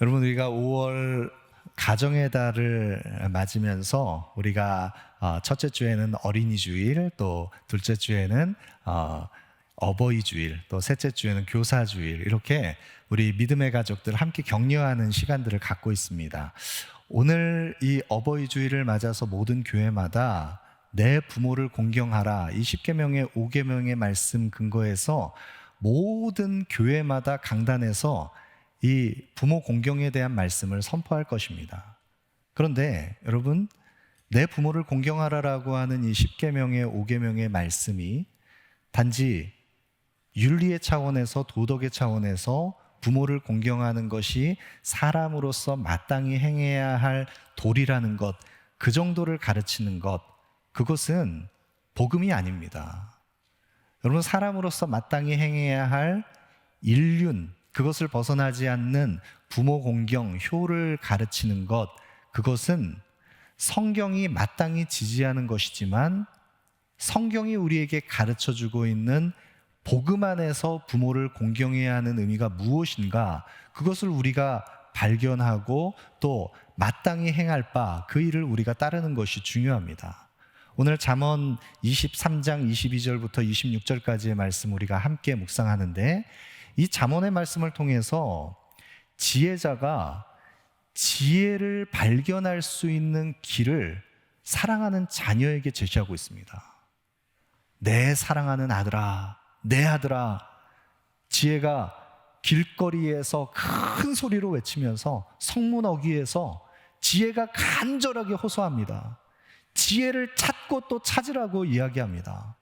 여러분, 우리가 5월 가정의 달을 맞으면서 우리가 첫째 주에는 어린이 주일, 또 둘째 주에는 어버이 주일, 또 셋째 주에는 교사 주일, 이렇게 우리 믿음의 가족들 함께 격려하는 시간들을 갖고 있습니다. 오늘 이 어버이 주일을 맞아서 모든 교회마다 내 부모를 공경하라, 이 10계명의 5계명의 말씀 근거해서 모든 교회마다 강단에서 이 부모 공경에 대한 말씀을 선포할 것입니다. 그런데 여러분, 내 부모를 공경하라라고 하는 이 10계명의 5계명의 말씀이 단지 윤리의 차원에서, 도덕의 차원에서 부모를 공경하는 것이 사람으로서 마땅히 행해야 할 도리라는 것, 그 정도를 가르치는 것, 그것은 복음이 아닙니다. 여러분, 사람으로서 마땅히 행해야 할 인륜, 그것을 벗어나지 않는 부모 공경, 효를 가르치는 것, 그것은 성경이 마땅히 지지하는 것이지만 성경이 우리에게 가르쳐주고 있는 복음 안에서 부모를 공경해야 하는 의미가 무엇인가, 그것을 우리가 발견하고 또 마땅히 행할 바, 그 일을 우리가 따르는 것이 중요합니다. 오늘 잠언 23장 22절부터 26절까지의 말씀 우리가 함께 묵상하는데, 이 잠언의 말씀을 통해서 지혜자가 지혜를 발견할 수 있는 길을 사랑하는 자녀에게 제시하고 있습니다. 내 사랑하는 아들아, 내 아들아, 지혜가 길거리에서 큰 소리로 외치면서 성문 어귀에서 지혜가 간절하게 호소합니다. 지혜를 찾고 또 찾으라고 이야기합니다.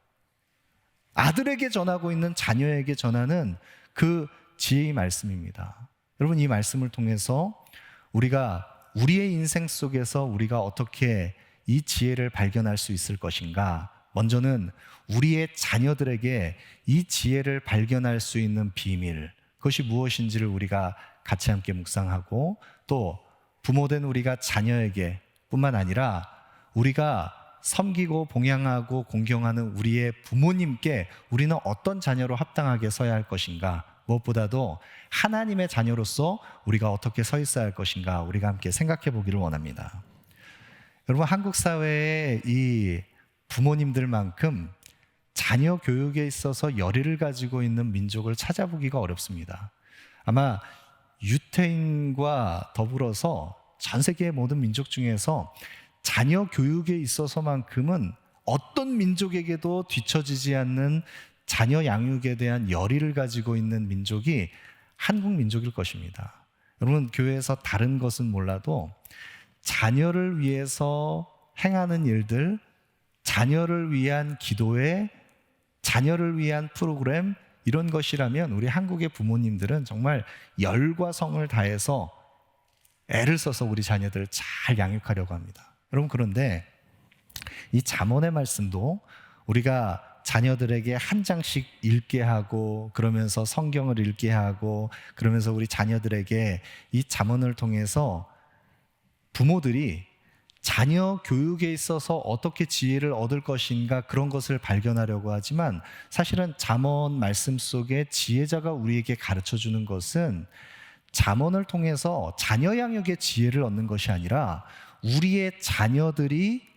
아들에게 전하고 있는 자녀에게 전하는 그 지혜의 말씀입니다. 여러분, 이 말씀을 통해서 우리가 우리의 인생 속에서 우리가 어떻게 이 지혜를 발견할 수 있을 것인가, 먼저는 우리의 자녀들에게 이 지혜를 발견할 수 있는 비밀, 그것이 무엇인지를 우리가 같이 함께 묵상하고, 또 부모된 우리가 자녀에게 뿐만 아니라 우리가 섬기고 봉양하고 공경하는 우리의 부모님께 우리는 어떤 자녀로 합당하게 서야 할 것인가, 무엇보다도 하나님의 자녀로서 우리가 어떻게 서 있어야 할 것인가, 우리가 함께 생각해 보기를 원합니다. 여러분, 한국 사회의 이 부모님들만큼 자녀 교육에 있어서 열의를 가지고 있는 민족을 찾아보기가 어렵습니다. 아마 유태인과 더불어서 전 세계의 모든 민족 중에서 자녀 교육에 있어서만큼은 어떤 민족에게도 뒤처지지 않는 자녀 양육에 대한 열의를 가지고 있는 민족이 한국 민족일 것입니다. 여러분, 교회에서 다른 것은 몰라도 자녀를 위해서 행하는 일들, 자녀를 위한 기도회, 자녀를 위한 프로그램, 이런 것이라면 우리 한국의 부모님들은 정말 열과 성을 다해서 애를 써서 우리 자녀들을 잘 양육하려고 합니다. 여러분, 그런데 이 잠언의 말씀도 우리가 자녀들에게 한 장씩 읽게 하고, 그러면서 성경을 읽게 하고, 그러면서 우리 자녀들에게 이 잠언을 통해서 부모들이 자녀 교육에 있어서 어떻게 지혜를 얻을 것인가, 그런 것을 발견하려고 하지만, 사실은 잠언 말씀 속에 지혜자가 우리에게 가르쳐주는 것은 잠언을 통해서 자녀 양육의 지혜를 얻는 것이 아니라 우리의 자녀들이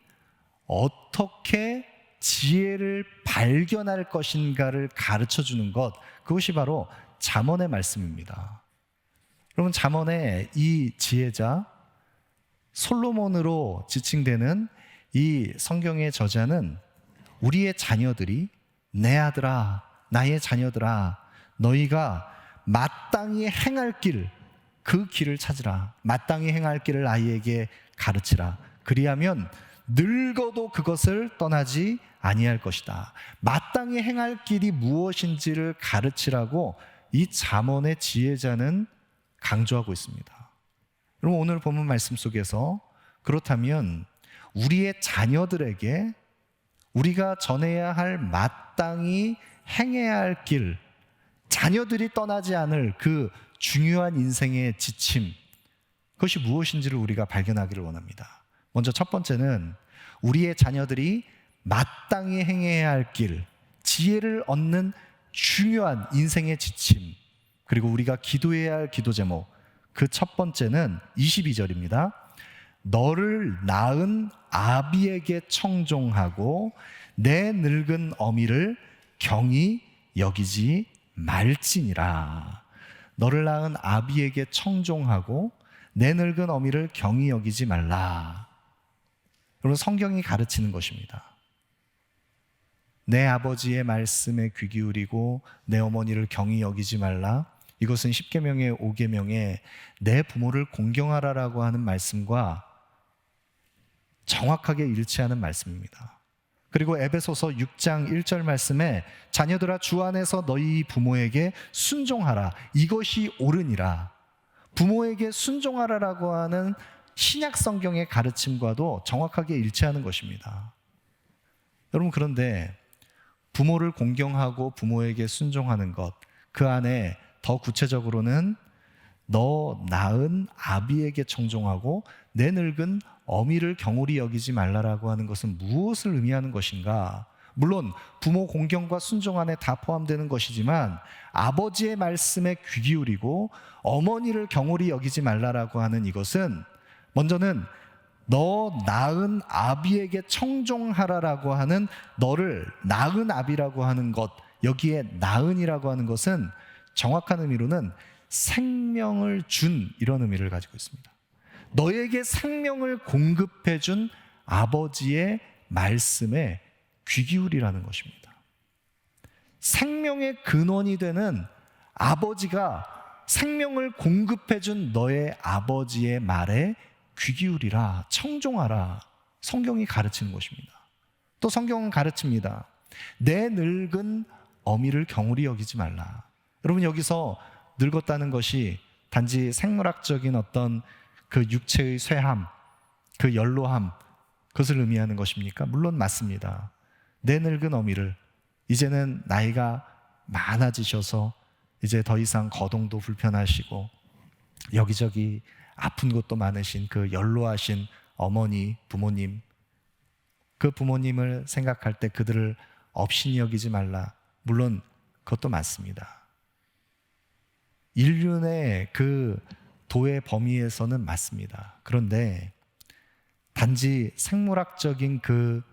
어떻게 지혜를 발견할 것인가를 가르쳐주는 것, 그것이 바로 잠언의 말씀입니다. 여러분, 잠언의 이 지혜자 솔로몬으로 지칭되는 이 성경의 저자는 우리의 자녀들이, 내 아들아, 나의 자녀들아, 너희가 마땅히 행할 길, 그 길을 찾으라. 마땅히 행할 길을 아이에게 가르치라. 그리하면 늙어도 그것을 떠나지 아니할 것이다. 마땅히 행할 길이 무엇인지를 가르치라고 이 잠언의 지혜자는 강조하고 있습니다. 여러분, 오늘 본문 말씀 속에서 그렇다면 우리의 자녀들에게 우리가 전해야 할, 마땅히 행해야 할 길, 자녀들이 떠나지 않을 그 중요한 인생의 지침, 그것이 무엇인지를 우리가 발견하기를 원합니다. 먼저 첫 번째는 우리의 자녀들이 마땅히 행해야 할 길, 지혜를 얻는 중요한 인생의 지침, 그리고 우리가 기도해야 할 기도 제목, 그 첫 번째는 22절입니다. 너를 낳은 아비에게 청종하고 내 늙은 어미를 경히 여기지 말지니라. 너를 낳은 아비에게 청종하고 내 늙은 어미를 경히 여기지 말라. 여러분, 성경이 가르치는 것입니다. 내 아버지의 말씀에 귀 기울이고 내 어머니를 경히 여기지 말라. 이것은 십계명의 5계명에 내 부모를 공경하라라고 하는 말씀과 정확하게 일치하는 말씀입니다. 그리고 에베소서 6장 1절 말씀에 자녀들아 주 안에서 너희 부모에게 순종하라. 이것이 옳으니라. 부모에게 순종하라라고 하는 신약 성경의 가르침과도 정확하게 일치하는 것입니다. 여러분, 그런데 부모를 공경하고 부모에게 순종하는 것, 그 안에 더 구체적으로는 너 낳은 아비에게 청종하고 내 늙은 어미를 경홀히 여기지 말라라고 하는 것은 무엇을 의미하는 것인가? 물론 부모 공경과 순종 안에 다 포함되는 것이지만 아버지의 말씀에 귀 기울이고 어머니를 경홀히 여기지 말라라고 하는 이것은 먼저는 너 낳은 아비에게 청종하라라고 하는 너를 낳은 아비라고 하는 것, 여기에 낳은이라고 하는 것은 정확한 의미로는 생명을 준 이런 의미를 가지고 있습니다. 너에게 생명을 공급해 준 아버지의 말씀에 귀 기울이라는 것입니다. 생명의 근원이 되는 아버지가 생명을 공급해 준 너의 아버지의 말에 귀 기울이라, 청종하라. 성경이 가르치는 것입니다. 또 성경은 가르칩니다. 내 늙은 어미를 경홀히 여기지 말라. 여러분, 여기서 늙었다는 것이 단지 생물학적인 어떤 그 육체의 쇠함, 그 연로함, 그것을 의미하는 것입니까? 물론 맞습니다. 내 늙은 어미를, 이제는 나이가 많아지셔서 이제 더 이상 거동도 불편하시고 여기저기 아픈 곳도 많으신 그 연로하신 어머니, 부모님, 그 부모님을 생각할 때 그들을 업신이 여기지 말라. 물론 그것도 맞습니다. 인륜의 그 도의 범위에서는 맞습니다. 그런데 단지 생물학적인 그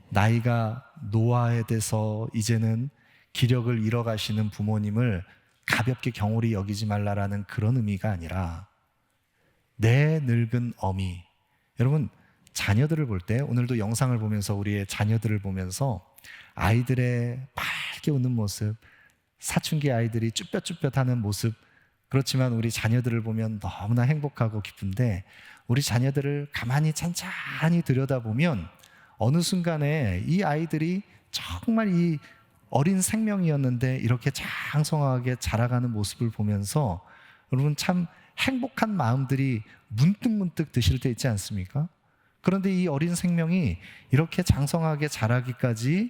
나이가 노화에 대해서 이제는 기력을 잃어가시는 부모님을 가볍게 경홀히 여기지 말라라는 그런 의미가 아니라 내 늙은 어미, 여러분, 자녀들을 볼 때, 오늘도 영상을 보면서 우리의 자녀들을 보면서 아이들의 밝게 웃는 모습, 사춘기 아이들이 쭈뼛쭈뼛하는 모습, 그렇지만 우리 자녀들을 보면 너무나 행복하고 기쁜데 우리 자녀들을 가만히 찬찬히 들여다보면 어느 순간에 이 아이들이 정말 이 어린 생명이었는데 이렇게 장성하게 자라가는 모습을 보면서 여러분 참 행복한 마음들이 문득문득 드실 때 있지 않습니까? 그런데 이 어린 생명이 이렇게 장성하게 자라기까지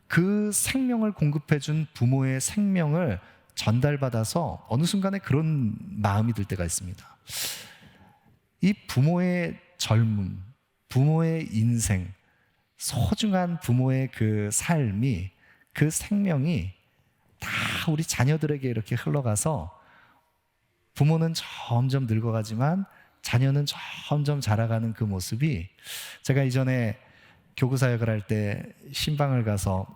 그 생명을 공급해준 부모의 생명을 전달받아서 어느 순간에 그런 마음이 들 때가 있습니다. 이 부모의 젊음, 부모의 인생, 소중한 부모의 그 삶이, 그 생명이 다 우리 자녀들에게 이렇게 흘러가서 부모는 점점 늙어가지만 자녀는 점점 자라가는 그 모습이, 제가 이전에 교구 사역을 할 때 신방을 가서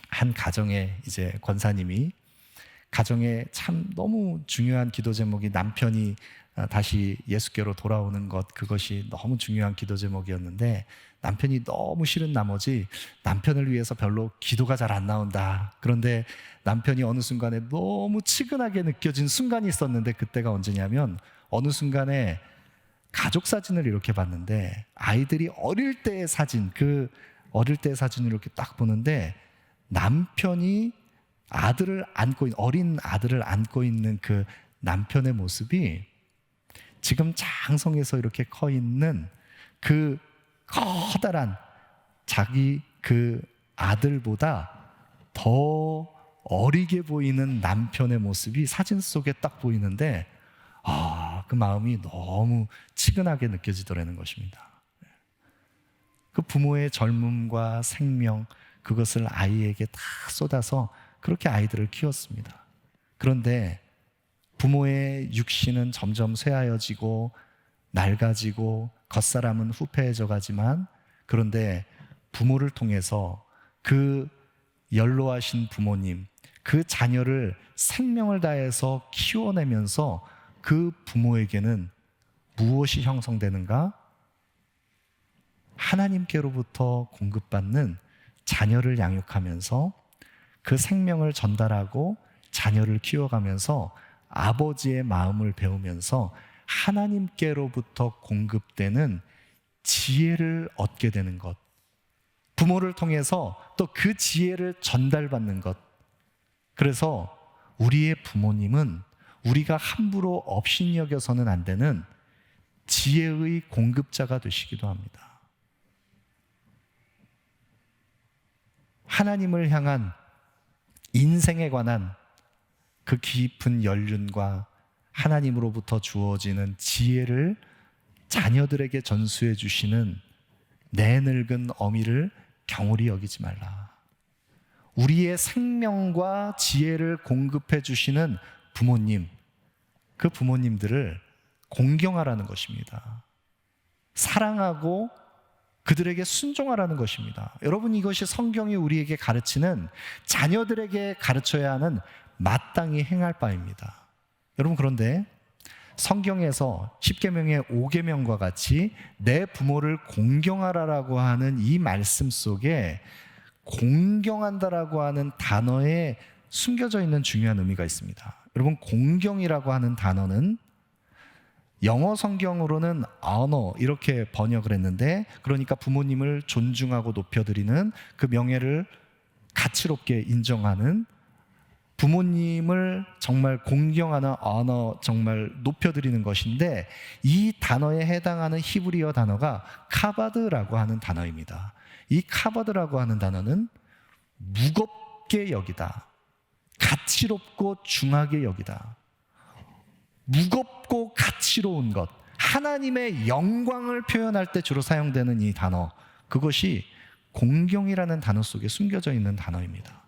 한 가정에 이제 권사님이 가정에 참 너무 중요한 기도 제목이 남편이 다시 예수께로 돌아오는 것, 그것이 너무 중요한 기도 제목이었는데 남편이 너무 싫은 나머지 남편을 위해서 별로 기도가 잘 안 나온다. 그런데 남편이 어느 순간에 너무 치근하게 느껴진 순간이 있었는데 그때가 언제냐면 어느 순간에 가족 사진을 이렇게 봤는데 아이들이 어릴 때의 사진, 그 어릴 때의 사진을 이렇게 딱 보는데 남편이 아들을 안고 있는, 어린 아들을 안고 있는 그 남편의 모습이 지금 장성에서 이렇게 커 있는 그 커다란 자기 그 아들보다 더 어리게 보이는 남편의 모습이 사진 속에 딱 보이는데 그 마음이 너무 치근하게 느껴지더라는 것입니다. 그 부모의 젊음과 생명, 그것을 아이에게 다 쏟아서 그렇게 아이들을 키웠습니다. 그런데 부모의 육신은 점점 쇠하여지고 낡아지고 겉사람은 후패해져 가지만, 그런데 부모를 통해서 그 연로하신 부모님, 그 자녀를 생명을 다해서 키워내면서 그 부모에게는 무엇이 형성되는가? 하나님께로부터 공급받는 자녀를 양육하면서 그 생명을 전달하고 자녀를 키워가면서 아버지의 마음을 배우면서 하나님께로부터 공급되는 지혜를 얻게 되는 것, 부모를 통해서 또 그 지혜를 전달받는 것. 그래서 우리의 부모님은 우리가 함부로 업신여겨서는 안 되는 지혜의 공급자가 되시기도 합니다. 하나님을 향한 인생에 관한 그 깊은 연륜과 하나님으로부터 주어지는 지혜를 자녀들에게 전수해 주시는 내 늙은 어미를 경홀히 여기지 말라. 우리의 생명과 지혜를 공급해 주시는 부모님, 그 부모님들을 공경하라는 것입니다. 사랑하고 그들에게 순종하라는 것입니다. 여러분, 이것이 성경이 우리에게 가르치는, 자녀들에게 가르쳐야 하는 마땅히 행할 바입니다. 여러분, 그런데 성경에서 10계명의 5계명과 같이 내 부모를 공경하라라고 하는 이 말씀 속에 공경한다라고 하는 단어에 숨겨져 있는 중요한 의미가 있습니다. 여러분, 공경이라고 하는 단어는 영어 성경으로는 honor 이렇게 번역을 했는데, 그러니까 부모님을 존중하고 높여드리는, 그 명예를 가치롭게 인정하는, 부모님을 정말 공경하는 honor, 정말 높여드리는 것인데, 이 단어에 해당하는 히브리어 단어가 카바드라고 하는 단어입니다. 이 카바드라고 하는 단어는 무겁게 여기다, 가치롭고 중하게 여기다, 무겁고 가치로운 것, 하나님의 영광을 표현할 때 주로 사용되는 이 단어, 그것이 공경이라는 단어 속에 숨겨져 있는 단어입니다.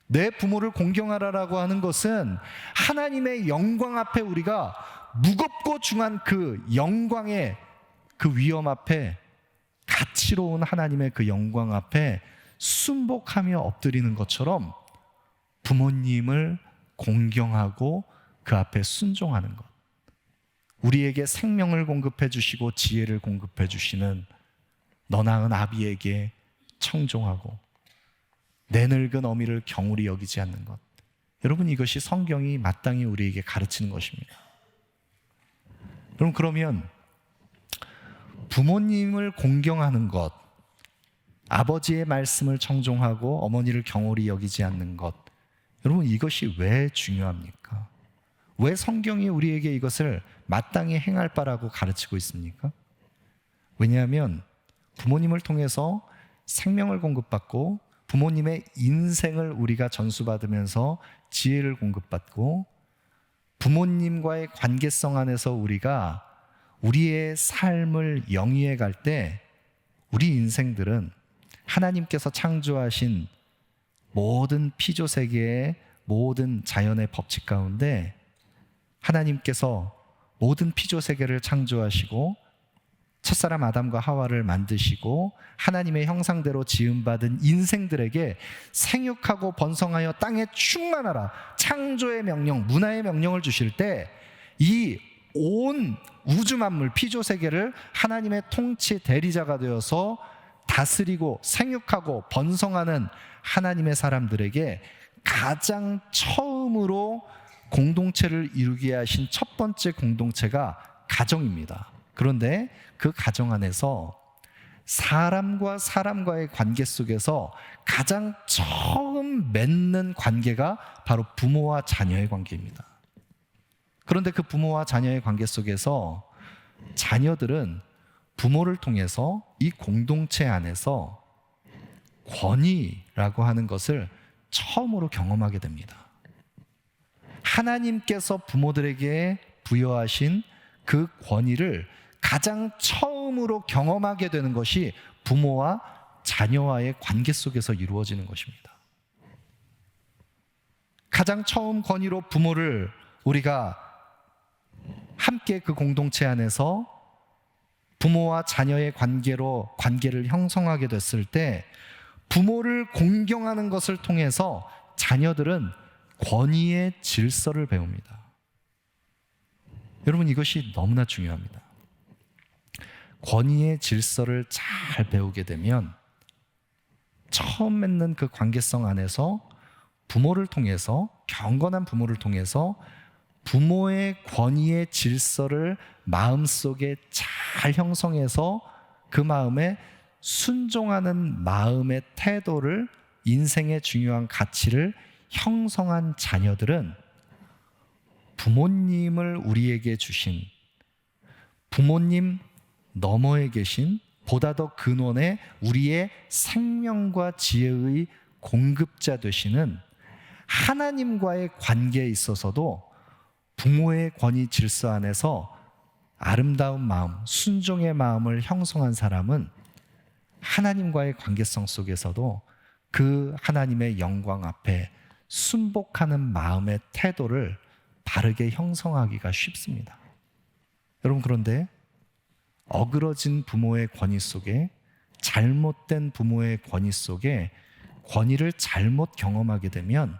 내 부모를 공경하라라고 하는 것은 하나님의 영광 앞에 우리가 무겁고 중한 그 영광의 그 위엄 앞에, 가치로운 하나님의 그 영광 앞에 순복하며 엎드리는 것처럼 부모님을 공경하고 그 앞에 순종하는 것, 우리에게 생명을 공급해 주시고 지혜를 공급해 주시는 너 낳은 아비에게 청종하고 내 늙은 어미를 경홀히 여기지 않는 것. 여러분, 이것이 성경이 마땅히 우리에게 가르치는 것입니다. 여러분, 그러면 부모님을 공경하는 것, 아버지의 말씀을 청종하고 어머니를 경홀히 여기지 않는 것, 여러분, 이것이 왜 중요합니까? 왜 성경이 우리에게 이것을 마땅히 행할 바라고 가르치고 있습니까? 왜냐하면 부모님을 통해서 생명을 공급받고 부모님의 인생을 우리가 전수받으면서 지혜를 공급받고, 부모님과의 관계성 안에서 우리가 우리의 삶을 영위해 갈 때 우리 인생들은 하나님께서 창조하신 모든 피조세계의 모든 자연의 법칙 가운데, 하나님께서 모든 피조세계를 창조하시고 첫사람 아담과 하와를 만드시고 하나님의 형상대로 지음받은 인생들에게 생육하고 번성하여 땅에 충만하라, 창조의 명령, 문화의 명령을 주실 때 이 온 우주 만물 피조세계를 하나님의 통치 대리자가 되어서 다스리고 생육하고 번성하는 하나님의 사람들에게 가장 처음으로 공동체를 이루게 하신 첫 번째 공동체가 가정입니다. 그런데 그 가정 안에서 사람과 사람과의 관계 속에서 가장 처음 맺는 관계가 바로 부모와 자녀의 관계입니다. 그런데 그 부모와 자녀의 관계 속에서 자녀들은 부모를 통해서 이 공동체 안에서 권위라고 하는 것을 처음으로 경험하게 됩니다. 하나님께서 부모들에게 부여하신 그 권위를 가장 처음으로 경험하게 되는 것이 부모와 자녀와의 관계 속에서 이루어지는 것입니다. 가장 처음 권위로 부모를 우리가 함께 그 공동체 안에서 부모와 자녀의 관계를 형성하게 됐을 때 부모를 공경하는 것을 통해서 자녀들은 권위의 질서를 배웁니다. 여러분, 이것이 너무나 중요합니다. 권위의 질서를 잘 배우게 되면 처음 맺는 그 관계성 안에서 부모를 통해서, 경건한 부모를 통해서 부모의 권위의 질서를 마음속에 잘 형성해서 그 마음에 순종하는 마음의 태도를, 인생의 중요한 가치를 형성한 자녀들은 부모님을 우리에게 주신, 부모님 너머에 계신 보다 더 근원의 우리의 생명과 지혜의 공급자 되시는 하나님과의 관계에 있어서도 부모의 권위 질서 안에서 아름다운 마음, 순종의 마음을 형성한 사람은 하나님과의 관계성 속에서도 그 하나님의 영광 앞에 순복하는 마음의 태도를 바르게 형성하기가 쉽습니다. 여러분, 그런데 어그러진 부모의 권위 속에, 잘못된 부모의 권위 속에 권위를 잘못 경험하게 되면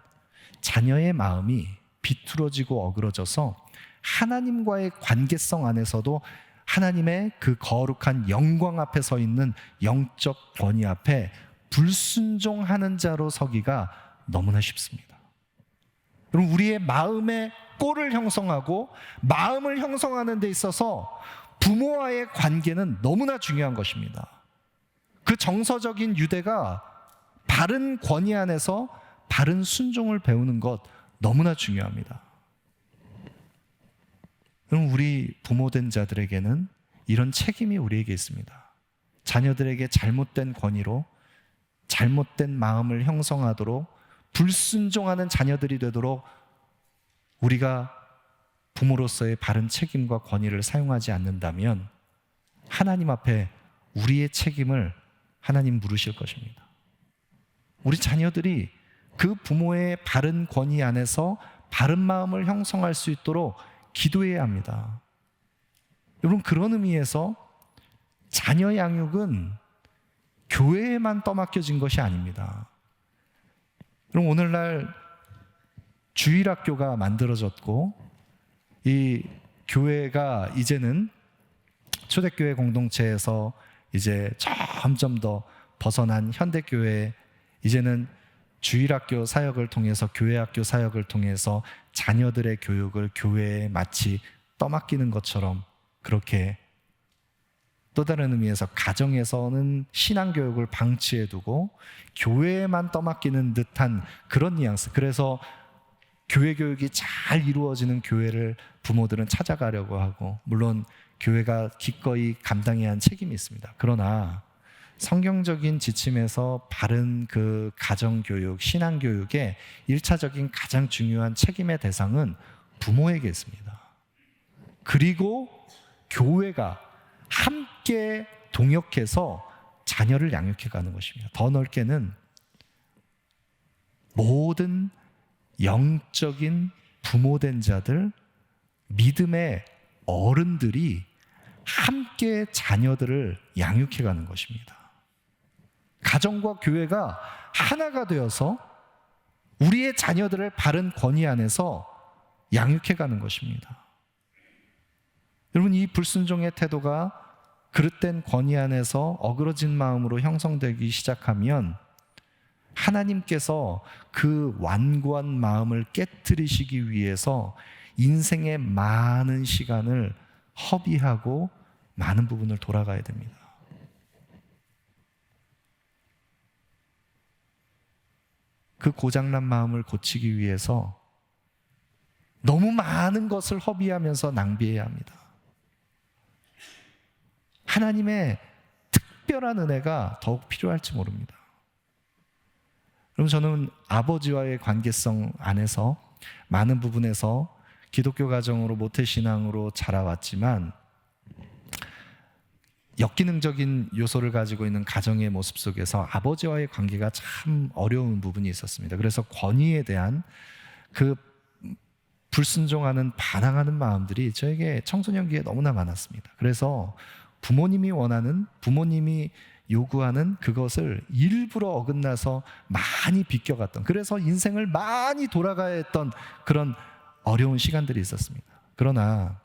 자녀의 마음이 비틀어지고 어그러져서 하나님과의 관계성 안에서도 하나님의 그 거룩한 영광 앞에 서 있는 영적 권위 앞에 불순종하는 자로 서기가 너무나 쉽습니다. 여러분, 우리의 마음의 꼴을 형성하고 마음을 형성하는 데 있어서 부모와의 관계는 너무나 중요한 것입니다. 그 정서적인 유대가 바른 권위 안에서 바른 순종을 배우는 것 너무나 중요합니다. 그럼 우리 부모된 자들에게는 이런 책임이 우리에게 있습니다. 자녀들에게 잘못된 권위로 잘못된 마음을 형성하도록 불순종하는 자녀들이 되도록 우리가 부모로서의 바른 책임과 권위를 사용하지 않는다면 하나님 앞에 우리의 책임을 하나님 물으실 것입니다. 우리 자녀들이 그 부모의 바른 권위 안에서 바른 마음을 형성할 수 있도록 기도해야 합니다. 여러분, 그런 의미에서 자녀 양육은 교회에만 떠맡겨진 것이 아닙니다. 그럼 오늘날 주일학교가 만들어졌고 이 교회가 이제는 초대교회 공동체에서 이제 점점 더 벗어난 현대교회, 이제는 주일학교 사역을 통해서, 교회학교 사역을 통해서 자녀들의 교육을 교회에 마치 떠맡기는 것처럼, 그렇게 또 다른 의미에서 가정에서는 신앙교육을 방치해두고 교회에만 떠맡기는 듯한 그런 뉘앙스. 그래서 교회 교육이 잘 이루어지는 교회를 부모들은 찾아가려고 하고, 물론 교회가 기꺼이 감당해야 한 책임이 있습니다. 그러나 성경적인 지침에서 바른 그 가정교육, 신앙교육의 1차적인 가장 중요한 책임의 대상은 부모에게 있습니다. 그리고 교회가 함께 동역해서 자녀를 양육해가는 것입니다. 더 넓게는 모든 영적인 부모된 자들, 믿음의 어른들이 함께 자녀들을 양육해가는 것입니다. 가정과 교회가 하나가 되어서 우리의 자녀들을 바른 권위 안에서 양육해가는 것입니다. 여러분, 이 불순종의 태도가 그릇된 권위 안에서 어그러진 마음으로 형성되기 시작하면 하나님께서 그 완고한 마음을 깨트리시기 위해서 인생의 많은 시간을 허비하고 많은 부분을 돌아가야 됩니다. 그 고장난 마음을 고치기 위해서 너무 많은 것을 허비하면서 낭비해야 합니다. 하나님의 특별한 은혜가 더욱 필요할지 모릅니다. 그럼 저는 아버지와의 관계성 안에서 많은 부분에서 기독교 가정으로 모태신앙으로 자라왔지만 역기능적인 요소를 가지고 있는 가정의 모습 속에서 아버지와의 관계가 참 어려운 부분이 있었습니다. 그래서 권위에 대한 그 불순종하는 반항하는 마음들이 저에게 청소년기에 너무나 많았습니다. 그래서 부모님이 요구하는 그것을 일부러 어긋나서 많이 비껴갔던, 그래서 인생을 많이 돌아가야 했던 그런 어려운 시간들이 있었습니다. 그러나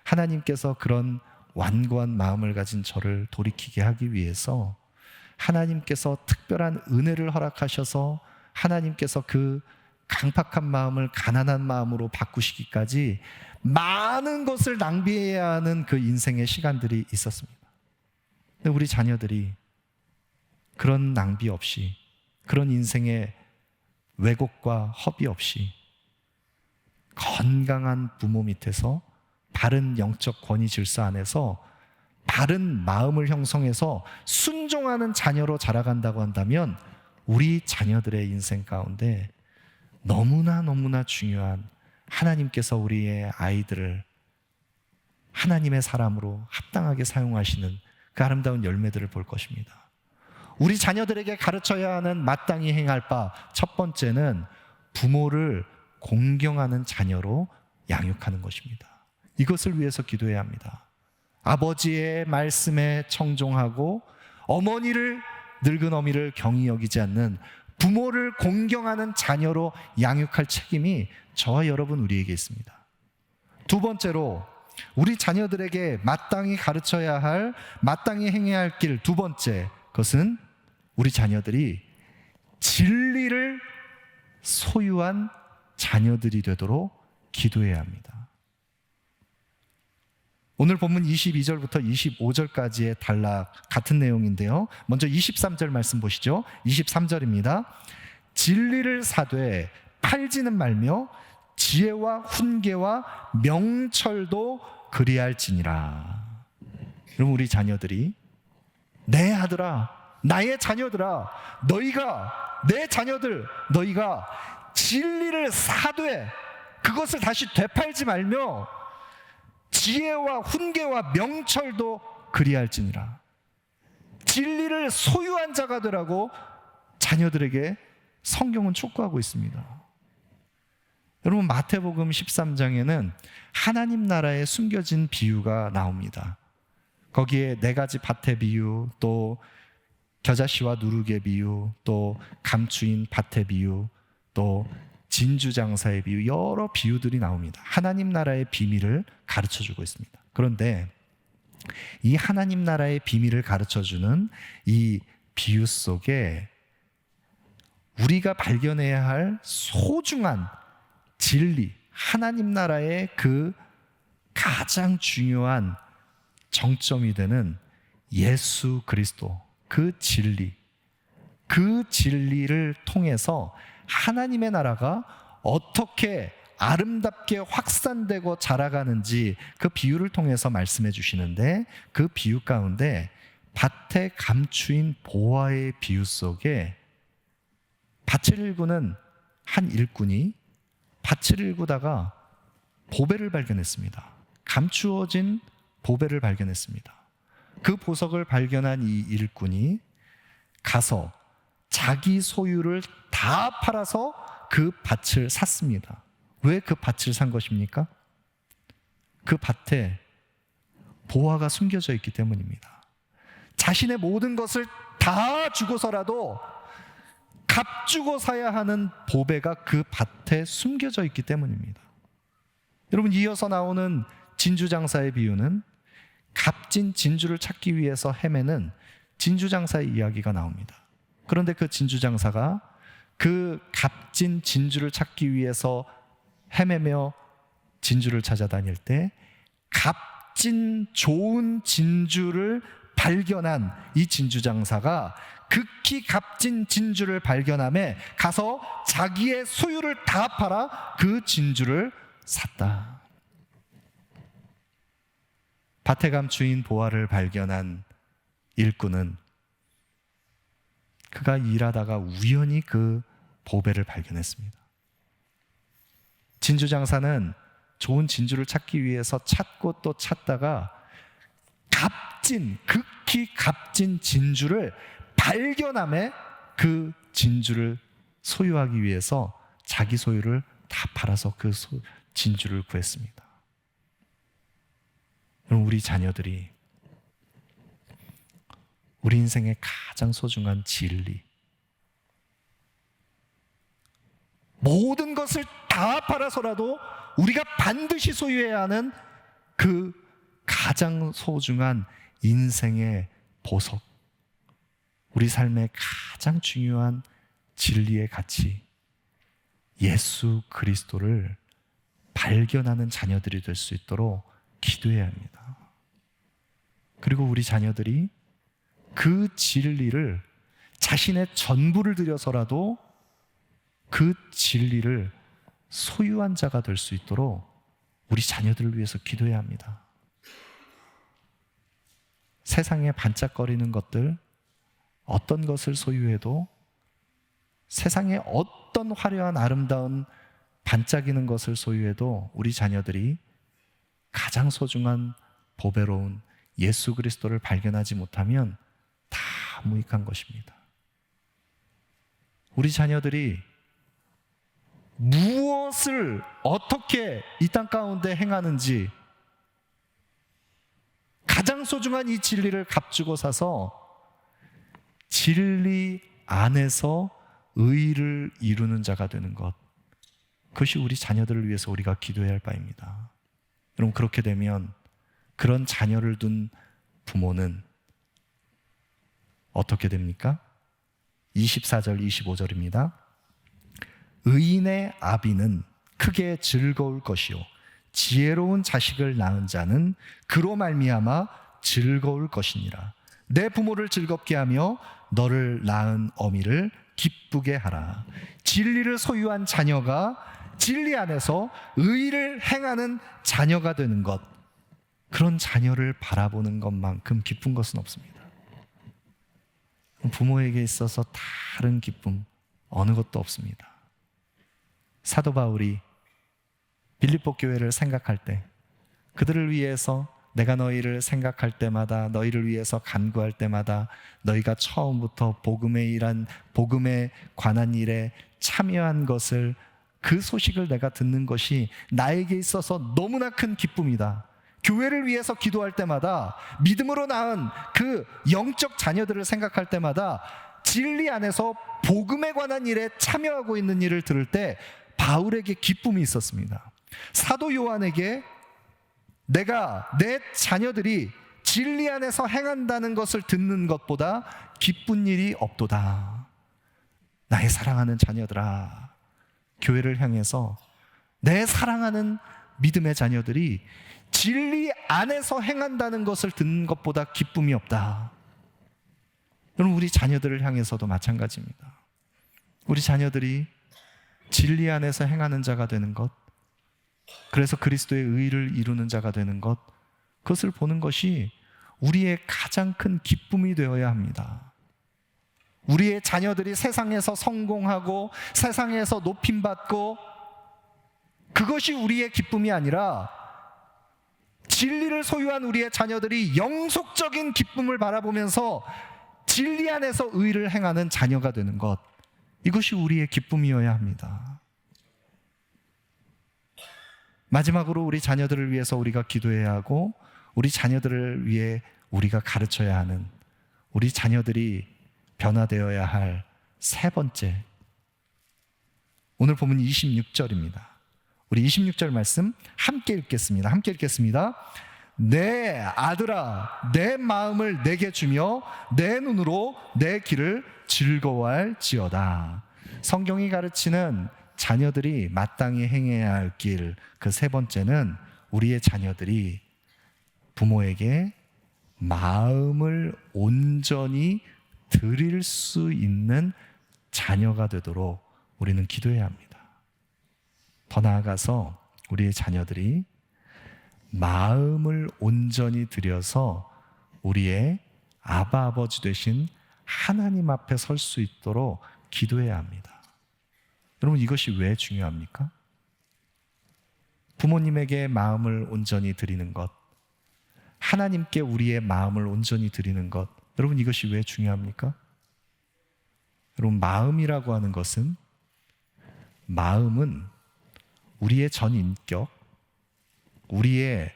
하나님께서 그런 완고한 마음을 가진 저를 돌이키게 하기 위해서 하나님께서 특별한 은혜를 허락하셔서 하나님께서 그 강팍한 마음을 가난한 마음으로 바꾸시기까지 많은 것을 낭비해야 하는 그 인생의 시간들이 있었습니다. 근데 우리 자녀들이 그런 낭비 없이, 그런 인생의 왜곡과 허비 없이 건강한 부모 밑에서 바른 영적 권위 질서 안에서 바른 마음을 형성해서 순종하는 자녀로 자라간다고 한다면 우리 자녀들의 인생 가운데 너무나 중요한, 하나님께서 우리의 아이들을 하나님의 사람으로 합당하게 사용하시는 그 아름다운 열매들을 볼 것입니다. 우리 자녀들에게 가르쳐야 하는 마땅히 행할 바 첫 번째는 부모를 공경하는 자녀로 양육하는 것입니다. 이것을 위해서 기도해야 합니다. 아버지의 말씀에 청종하고 늙은 어미를 경히 여기지 않는 부모를 공경하는 자녀로 양육할 책임이 저와 여러분 우리에게 있습니다. 두 번째로 우리 자녀들에게 마땅히 가르쳐야 할, 마땅히 행해야 할 길 두 번째, 그것은 우리 자녀들이 진리를 소유한 자녀들이 되도록 기도해야 합니다. 오늘 본문 22절부터 25절까지의 단락 같은 내용인데요. 먼저 23절 말씀 보시죠. 23절입니다. 진리를 사되 팔지는 말며 지혜와 훈계와 명철도 그리할지니라. 그럼 우리 자녀들이, 내 아들아, 나의 자녀들아, 내 자녀들, 너희가 진리를 사되 그것을 다시 되팔지 말며 지혜와 훈계와 명철도 그리할지니라. 진리를 소유한 자가 되라고 자녀들에게 성경은 촉구하고 있습니다. 여러분, 마태복음 13장에는 하나님 나라에 숨겨진 비유가 나옵니다. 거기에 4가지 밭의 비유, 또 겨자씨와 누룩의 비유, 또 감추인 밭의 비유, 또 진주장사의 비유, 여러 비유들이 나옵니다. 하나님 나라의 비밀을 가르쳐주고 있습니다. 그런데 이 하나님 나라의 비밀을 가르쳐주는 이 비유 속에 우리가 발견해야 할 소중한 진리, 하나님 나라의 그 가장 중요한 정점이 되는 예수 그리스도, 그 진리를 통해서 하나님의 나라가 어떻게 아름답게 확산되고 자라가는지 그 비유를 통해서 말씀해 주시는데, 그 비유 가운데 밭에 감추인 보화의 비유 속에 밭을 일구는 한 일꾼이 밭을 일구다가 보배를 발견했습니다. 감추어진 보배를 발견했습니다. 그 보석을 발견한 이 일꾼이 가서 자기 소유를 다 팔아서 그 밭을 샀습니다. 왜 그 밭을 산 것입니까? 그 밭에 보화가 숨겨져 있기 때문입니다. 자신의 모든 것을 다 주고서라도 값주고 사야 하는 보배가 그 밭에 숨겨져 있기 때문입니다. 여러분, 이어서 나오는 진주장사의 비유는 값진 진주를 찾기 위해서 헤매는 진주장사의 이야기가 나옵니다. 그런데 그 진주장사가 그 값진 진주를 찾기 위해서 헤매며 진주를 찾아다닐 때 값진 좋은 진주를 발견한 이 진주장사가 극히 값진 진주를 발견함에 가서 자기의 소유를 다 팔아 그 진주를 샀다. 밭에 감추인 보화를 발견한 일꾼은 그가 일하다가 우연히 그 보배를 발견했습니다. 진주장사는 좋은 진주를 찾기 위해서 찾고 또 찾다가 극히 값진 진주를 발견함에 그 진주를 소유하기 위해서 자기 소유를 다 팔아서 그 진주를 구했습니다. 그럼 우리 자녀들이 우리 인생의 가장 소중한 진리, 모든 것을 다 팔아서라도 우리가 반드시 소유해야 하는 그 가장 소중한 인생의 보석, 우리 삶의 가장 중요한 진리의 가치, 예수 그리스도를 발견하는 자녀들이 될 수 있도록 기도해야 합니다. 그리고 우리 자녀들이 그 진리를 자신의 전부를 들여서라도 그 진리를 소유한 자가 될 수 있도록 우리 자녀들을 위해서 기도해야 합니다. 세상에 반짝거리는 것들, 어떤 것을 소유해도, 세상에 어떤 화려한 아름다운 반짝이는 것을 소유해도 우리 자녀들이 가장 소중한 보배로운 예수 그리스도를 발견하지 못하면 다 무익한 것입니다. 우리 자녀들이 무엇을 어떻게 이 땅 가운데 행하는지 가장 소중한 이 진리를 값주고 사서 진리 안에서 의를 이루는 자가 되는 것, 그것이 우리 자녀들을 위해서 우리가 기도해야 할 바입니다. 여러분, 그렇게 되면 그런 자녀를 둔 부모는 어떻게 됩니까? 24절 25절입니다. 의인의 아비는 크게 즐거울 것이요 지혜로운 자식을 낳은 자는 그로 말미암아 즐거울 것이니라. 내 부모를 즐겁게 하며 너를 낳은 어미를 기쁘게 하라. 진리를 소유한 자녀가 진리 안에서 의를 행하는 자녀가 되는 것, 그런 자녀를 바라보는 것만큼 기쁜 것은 없습니다. 부모에게 있어서 다른 기쁨 어느 것도 없습니다. 사도 바울이 빌립보 교회를 생각할 때, 그들을 위해서 내가 너희를 생각할 때마다, 너희를 위해서 간구할 때마다 너희가 처음부터 복음에 관한 일에 참여한 것을, 그 소식을 내가 듣는 것이 나에게 있어서 너무나 큰 기쁨이다. 교회를 위해서 기도할 때마다, 믿음으로 낳은 그 영적 자녀들을 생각할 때마다 진리 안에서 복음에 관한 일에 참여하고 있는 일을 들을 때 바울에게 기쁨이 있었습니다. 사도 요한에게 내가 내 자녀들이 진리 안에서 행한다는 것을 듣는 것보다 기쁜 일이 없도다. 나의 사랑하는 자녀들아, 교회를 향해서 내 사랑하는 믿음의 자녀들이 진리 안에서 행한다는 것을 듣는 것보다 기쁨이 없다. 여러분, 우리 자녀들을 향해서도 마찬가지입니다. 우리 자녀들이 진리 안에서 행하는 자가 되는 것, 그래서 그리스도의 의를 이루는 자가 되는 것, 그것을 보는 것이 우리의 가장 큰 기쁨이 되어야 합니다. 우리의 자녀들이 세상에서 성공하고 세상에서 높임받고, 그것이 우리의 기쁨이 아니라 진리를 소유한 우리의 자녀들이 영속적인 기쁨을 바라보면서 진리 안에서 의를 행하는 자녀가 되는 것, 이것이 우리의 기쁨이어야 합니다. 마지막으로 우리 자녀들을 위해서 우리가 기도해야 하고, 우리 자녀들을 위해 우리가 가르쳐야 하는, 우리 자녀들이 변화되어야 할 세 번째, 오늘 보면 26절입니다. 우리 26절 말씀 함께 읽겠습니다. 함께 읽겠습니다. 내 아들아, 내 마음을 내게 주며 내 눈으로 내 길을 즐거워할지어다. 성경이 가르치는 자녀들이 마땅히 행해야 할 길, 그 세 번째는 우리의 자녀들이 부모에게 마음을 온전히 드릴 수 있는 자녀가 되도록 우리는 기도해야 합니다. 더 나아가서 우리의 자녀들이 마음을 온전히 들여서 우리의 아바 아버지 되신 하나님 앞에 설 수 있도록 기도해야 합니다. 여러분, 이것이 왜 중요합니까? 부모님에게 마음을 온전히 드리는 것, 하나님께 우리의 마음을 온전히 드리는 것, 여러분, 이것이 왜 중요합니까? 여러분, 마음이라고 하는 것은, 마음은 우리의 전 인격, 우리의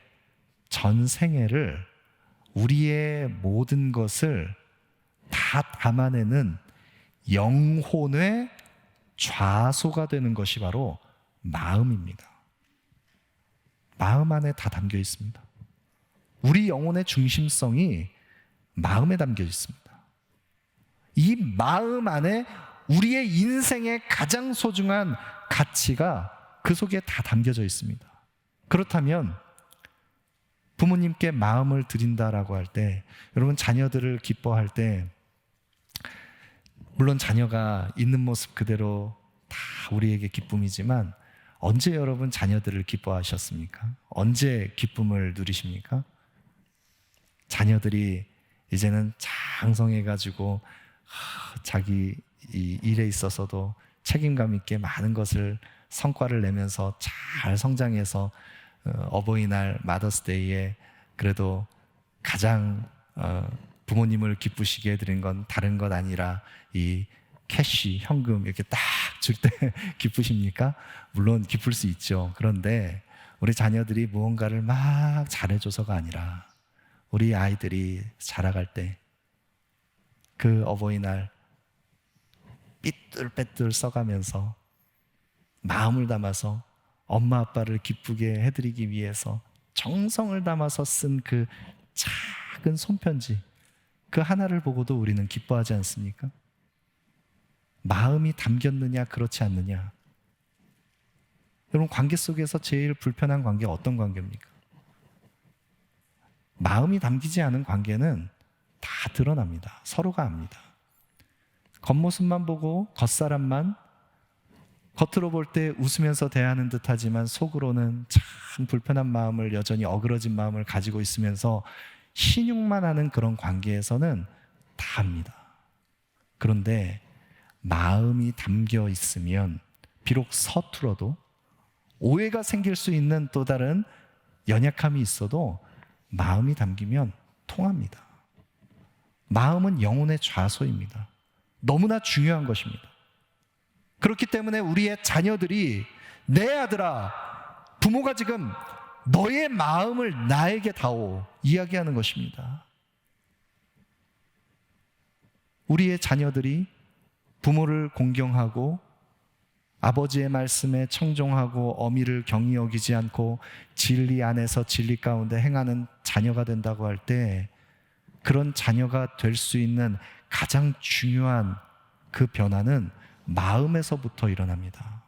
전 생애를, 우리의 모든 것을 다 담아내는 영혼의 좌소가 되는 것이 바로 마음입니다. 마음 안에 다 담겨 있습니다. 우리 영혼의 중심성이 마음에 담겨 있습니다. 이 마음 안에 우리의 인생의 가장 소중한 가치가 그 속에 다 담겨져 있습니다. 그렇다면 부모님께 마음을 드린다라고 할 때, 여러분 자녀들을 기뻐할 때, 물론 자녀가 있는 모습 그대로 다 우리에게 기쁨이지만 언제 여러분 자녀들을 기뻐하셨습니까? 언제 기쁨을 누리십니까? 자녀들이 이제는 장성해가지고 자기 이 일에 있어서도 책임감 있게 많은 것을 성과를 내면서 잘 성장해서 어버이날 마더스데이에 그래도 가장 부모님을 기쁘시게 해드린 건 다른 것 아니라 이 캐시, 현금 이렇게 딱 줄 때 기쁘십니까? 물론 기쁠 수 있죠. 그런데 우리 자녀들이 무언가를 막 잘해줘서가 아니라 우리 아이들이 자라갈 때 그 어버이날 삐뚤빼뚤 써가면서 마음을 담아서 엄마 아빠를 기쁘게 해드리기 위해서 정성을 담아서 쓴 그 작은 손편지, 그 하나를 보고도 우리는 기뻐하지 않습니까? 마음이 담겼느냐 그렇지 않느냐. 여러분 관계 속에서 제일 불편한 관계가 어떤 관계입니까? 마음이 담기지 않은 관계는 다 드러납니다. 서로가 압니다. 겉모습만 보고 겉사람만 겉으로 볼 때 웃으면서 대하는 듯 하지만 속으로는 참 불편한 마음을, 여전히 어그러진 마음을 가지고 있으면서 신용만 하는 그런 관계에서는 다 합니다. 그런데 마음이 담겨 있으면 비록 서툴어도 오해가 생길 수 있는 또 다른 연약함이 있어도 마음이 담기면 통합니다. 마음은 영혼의 좌소입니다. 너무나 중요한 것입니다. 그렇기 때문에 우리의 자녀들이 내 아들아, 부모가 지금 너의 마음을 나에게 다오 이야기하는 것입니다. 우리의 자녀들이 부모를 공경하고 아버지의 말씀에 청종하고 어미를 경히 여기지 않고 진리 안에서 진리 가운데 행하는 자녀가 된다고 할 때, 그런 자녀가 될 수 있는 가장 중요한 그 변화는 마음에서부터 일어납니다.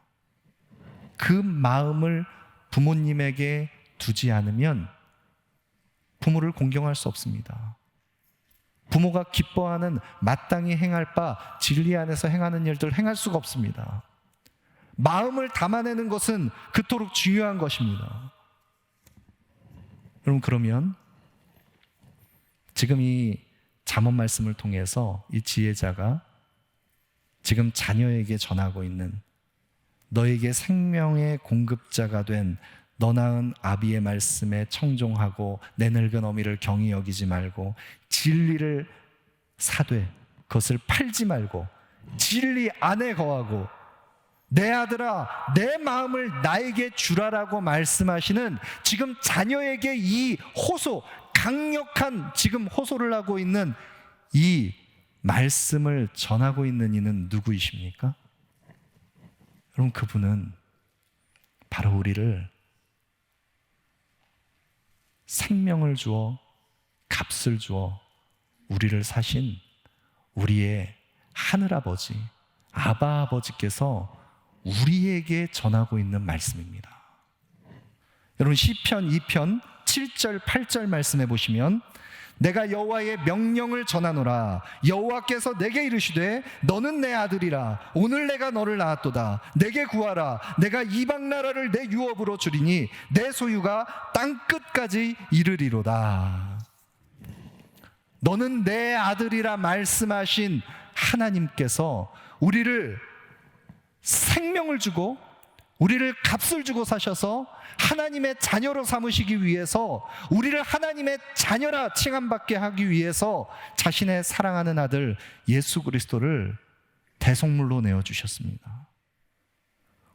그 마음을 부모님에게 두지 않으면 부모를 공경할 수 없습니다. 부모가 기뻐하는 마땅히 행할 바 진리 안에서 행하는 일들을 행할 수가 없습니다. 마음을 담아내는 것은 그토록 중요한 것입니다. 여러분, 그러면 지금 이 잠언 말씀을 통해서 이 지혜자가 지금 자녀에게 전하고 있는, 너에게 생명의 공급자가 된 너 낳은 아비의 말씀에 청종하고 내 늙은 어미를 경히 여기지 말고 진리를 사되 그것을 팔지 말고 진리 안에 거하고 내 아들아 내 마음을 나에게 주라라고 말씀하시는, 지금 자녀에게 이 호소, 강력한 지금 호소를 하고 있는 이 말씀을 전하고 있는 이는 누구이십니까? 여러분, 그분은 바로 우리를 생명을 주어 값을 주어 우리를 사신 우리의 하늘아버지, 아바 아버지께서 우리에게 전하고 있는 말씀입니다. 여러분, 시편 2편 7절 8절 말씀해 보시면, 내가 여호와의 명령을 전하노라. 여호와께서 내게 이르시되 너는 내 아들이라. 오늘 내가 너를 낳았도다. 내게 구하라. 내가 이방 나라를 내 유업으로 주리니 내 소유가 땅 끝까지 이르리로다. 너는 내 아들이라 말씀하신 하나님께서 우리를 생명을 주고 우리를 값을 주고 사셔서 하나님의 자녀로 삼으시기 위해서, 우리를 하나님의 자녀라 칭함받게 하기 위해서 자신의 사랑하는 아들 예수 그리스도를 대속물로 내어주셨습니다.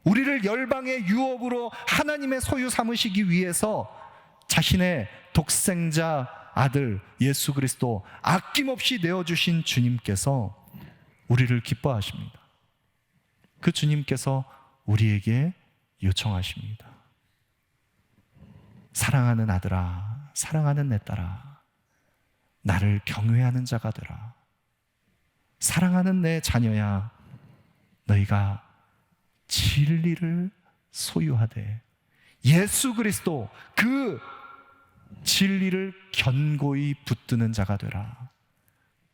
우리를 열방의 유업으로 하나님의 소유 삼으시기 위해서 자신의 독생자 아들 예수 그리스도 아낌없이 내어주신 주님께서 우리를 기뻐하십니다. 그 주님께서 우리에게 요청하십니다. 사랑하는 아들아, 사랑하는 내 딸아, 나를 경외하는 자가 되라. 사랑하는 내 자녀야, 너희가 진리를 소유하되 예수 그리스도 그 진리를 견고히 붙드는 자가 되라.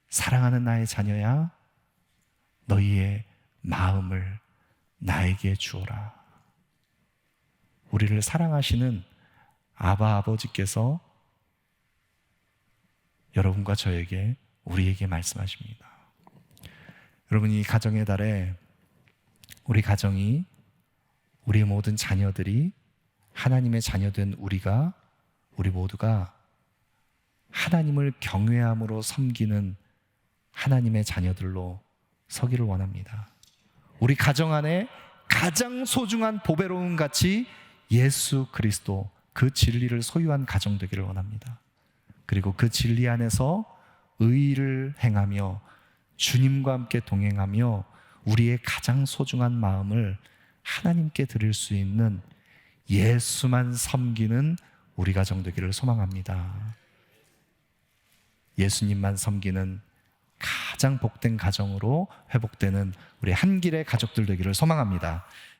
사랑하는 나의 자녀야, 너희의 마음을 나에게 주어라. 우리를 사랑하시는 아바 아버지께서 여러분과 저에게, 우리에게 말씀하십니다. 여러분, 이 가정의 달에 우리 가정이, 우리의 모든 자녀들이 하나님의 자녀된 우리 모두가 하나님을 경외함으로 섬기는 하나님의 자녀들로 서기를 원합니다. 우리 가정 안에 가장 소중한 보배로운 가치 예수 그리스도, 그 진리를 소유한 가정 되기를 원합니다. 그리고 그 진리 안에서 의를 행하며 주님과 함께 동행하며 우리의 가장 소중한 마음을 하나님께 드릴 수 있는 예수만 섬기는 우리 가정 되기를 소망합니다. 예수님만 섬기는 가장 복된 가정으로 회복되는 우리 한길의 가족들 되기를 소망합니다.